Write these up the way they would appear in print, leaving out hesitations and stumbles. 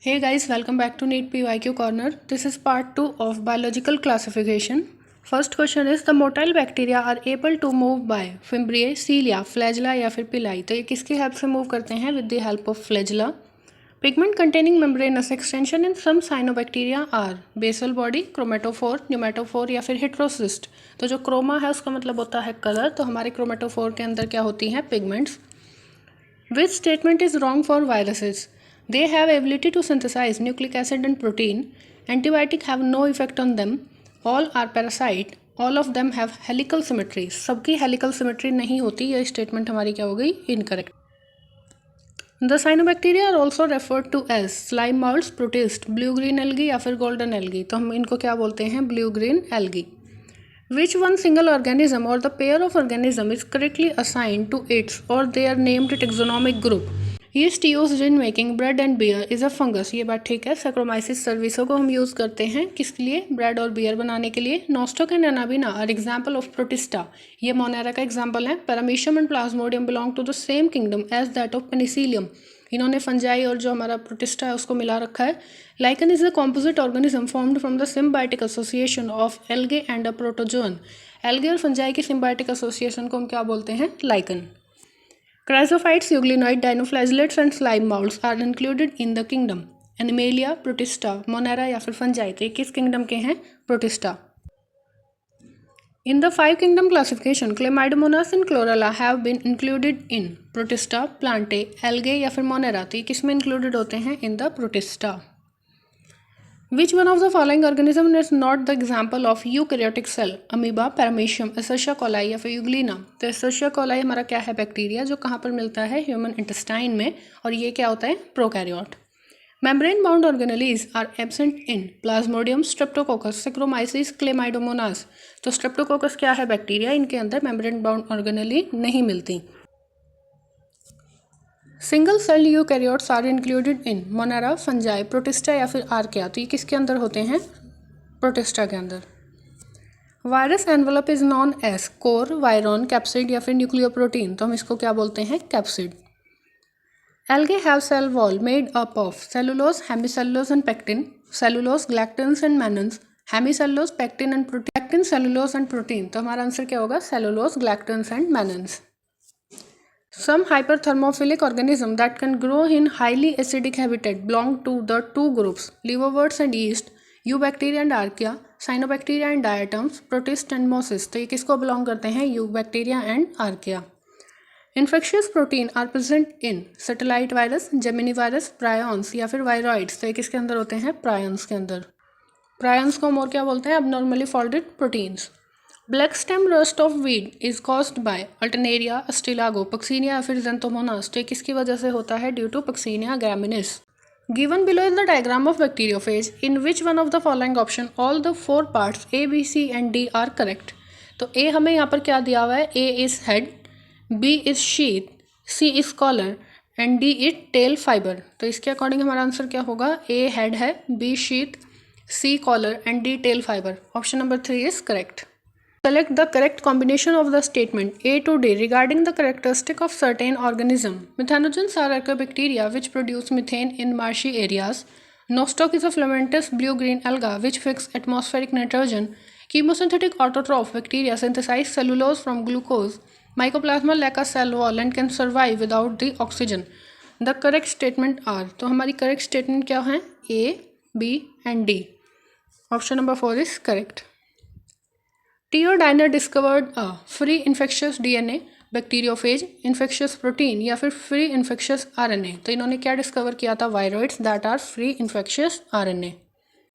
Hey guys, welcome back to NEET PYQ Corner. This is part 2 of biological classification. First question is the motile bacteria are able to move by fimbriae, cilia, flagella या फिर पिलाई. तो ये किसकी help से move करते हैं? With the help of flagella. Pigment containing membranous extension in some cyanobacteria are basal body, chromatophore, pneumatophore या फिर heterocyst. तो जो क्रोमा है उसका मतलब होता है कलर. तो हमारे क्रोमेटोफोर के अंदर क्या होती हैं? Pigments. Which statement is wrong for viruses? They have ability to synthesize nucleic acid and protein. Antibiotic have no effect on them. All are parasite. All of them have helical symmetry. सबकी helical symmetry नहीं होती. यह statement हमारी क्या हो गई? Incorrect. The cyanobacteria are also referred to as slime molds, protist, blue-green algae या फिर golden algae. तो हम इनको क्या बोलते हैं? Blue-green algae. Which one single organism or the pair of organism is correctly assigned to its or their named taxonomic group? Yeast used in making bread and beer is a fungus. ये बात ठीक है. Saccharomyces cerevisiae को हम use करते हैं किसके लिए? ब्रेड और बियर बनाने के लिए. Nostoc and Anabina are example of Protista. ये मोनेरा का एग्जाम्पल है. Paramecium and Plasmodium belong to the same kingdom as that of Penicillium. इन्होंने फंजाई और जो हमारा प्रोटिस्टा है उसको मिला रखा है. Lichen is a composite organism formed from the symbiotic association of algae and a protozoan. Algae और फंजाई की सिम्बायोटिक एसोसिएशन को हम क्या बोलते हैं? Lichen. Chrysophytes, euglenoid, dinoflagellates and slime molds are included in the kingdom Animalia, Protista, Monera या फिर fungi. तो ये किस किंगडम के हैं? Protista. In the 5 kingdom classification, Chlamydomonas and Chlorella have been included in Protista, Plantae, Algae या फिर Monera. तो ये किस में included होते हैं? In the Protista. Which one of the following organism is not the example of eukaryotic cell? Amoeba, Paramecium, Escherichia coli या फिर Euglena. तो Escherichia coli हमारा क्या है? बैक्टीरिया जो कहाँ पर मिलता है? ह्यूमन इंटेस्टाइन में. और ये क्या होता है? Prokaryote. Membrane bound organelles are absent in Plasmodium, Streptococcus, Saccharomyces, Chlamydomonas. तो Streptococcus क्या है? बैक्टीरिया. इनके अंदर membrane bound organelle नहीं मिलती. Single cell eukaryotes are included in monera, fungi, protista या फिर आर्किया. तो ये किसके अंदर होते हैं? प्रोटिस्टा के अंदर. Virus envelope is known as core, virion, capsid या फिर न्यूक्लियोप्रोटीन. तो हम इसको क्या बोलते हैं? Capsid. Algae have cell wall made up of cellulose, hemicellulose and pectin. Cellulose, galactans and mannans. Hemicellulose, pectin and protein. Pectin, cellulose and protein. तो हमारा आंसर क्या होगा? Cellulose, galactans and mannans. Some hyperthermophilic organisms that can grow in highly acidic habitat belong to the two groups liverworts and yeast, eubacteria and archaea, cyanobacteria and diatoms, protists and mosses. तो ये किसको belong करते हैं? eubacteria and archaea. Infectious protein are present in satellite virus, Gemini virus, prions या फिर viroids. तो ये किसके अंदर होते हैं? prions के अंदर. prions को हम और क्या बोलते हैं? abnormally folded proteins. Black stem rust of wheat is caused by Alternaria, Ustilago, Puccinia या फिर ज़ेंथोमोनास. तो किसकी वजह से होता है? Due to Puccinia graminis. Given below is the diagram of bacteriophage in which one of the following option all the 4 parts A, B, C and D are correct. तो A हमें यहाँ पर क्या दिया हुआ है? A is head, B is sheath, C is collar and D is tail fibre. तो इसके अकॉर्डिंग हमारा आंसर क्या होगा? ए हेड है, B sheath, C collar and D tail fibre. Option number 3 is correct. Select the correct combination of the statement A to D regarding the characteristic of certain organism. Methanogens are archaebacteria which produce methane in marshy areas. Nostoc is a filamentous blue-green alga which fixes atmospheric nitrogen. Chemosynthetic autotroph bacteria synthesize cellulose from glucose. Mycoplasma lack a cell wall and can survive without the oxygen. The correct statement are. तो हमारी correct statement क्या है? A, B and D. Option number 4 is correct. Theo Diner discovered a free infectious DNA, bacteriophage, infectious protein या फिर free infectious RNA. तो इन्होंने क्या discover किया था? Viroids that are free infectious RNA.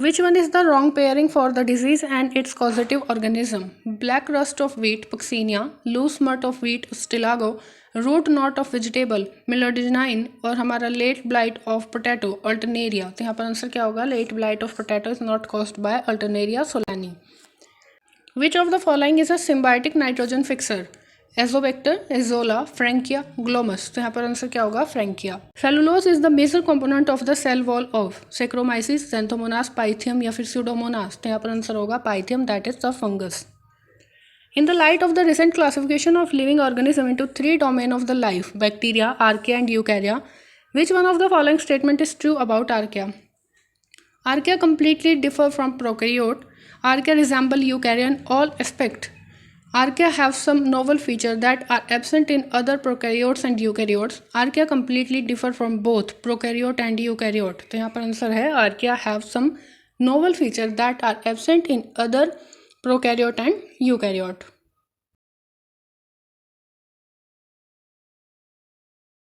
Which one is the wrong pairing for the disease and its causative organism? Black rust of wheat, Puccinia, loose smut of wheat, Stilago, root knot of vegetable, Milodinine और हमारा late blight of potato, Alternaria. तो यहाँ पर answer क्या होगा? Late blight of potato is not caused by Alternaria solani. Which of the following is a symbiotic nitrogen fixer? Azobacter, Azolla, Frankia, Glomus. तो यहाँ पर आंसर क्या होगा? Frankia. Cellulose is the major component of the cell wall of Saccharomyces, Xanthomonas, Pythium या फिर Pseudomonas. तो यहाँ पर आंसर होगा Pythium, that is the fungus. In the light of the recent classification of living organism into 3 domains of the life, bacteria, archaea and eukarya, Which one of the following statement is true about archaea? Archaea completely differ from prokaryote. Archaea resemble eukarya in all aspects. Archaea have some novel features that are absent in other prokaryotes and eukaryotes. Archaea completely differ from both prokaryote and eukaryote. तो यहाँ पर answer है Archaea have some novel features that are absent in other prokaryote and eukaryote.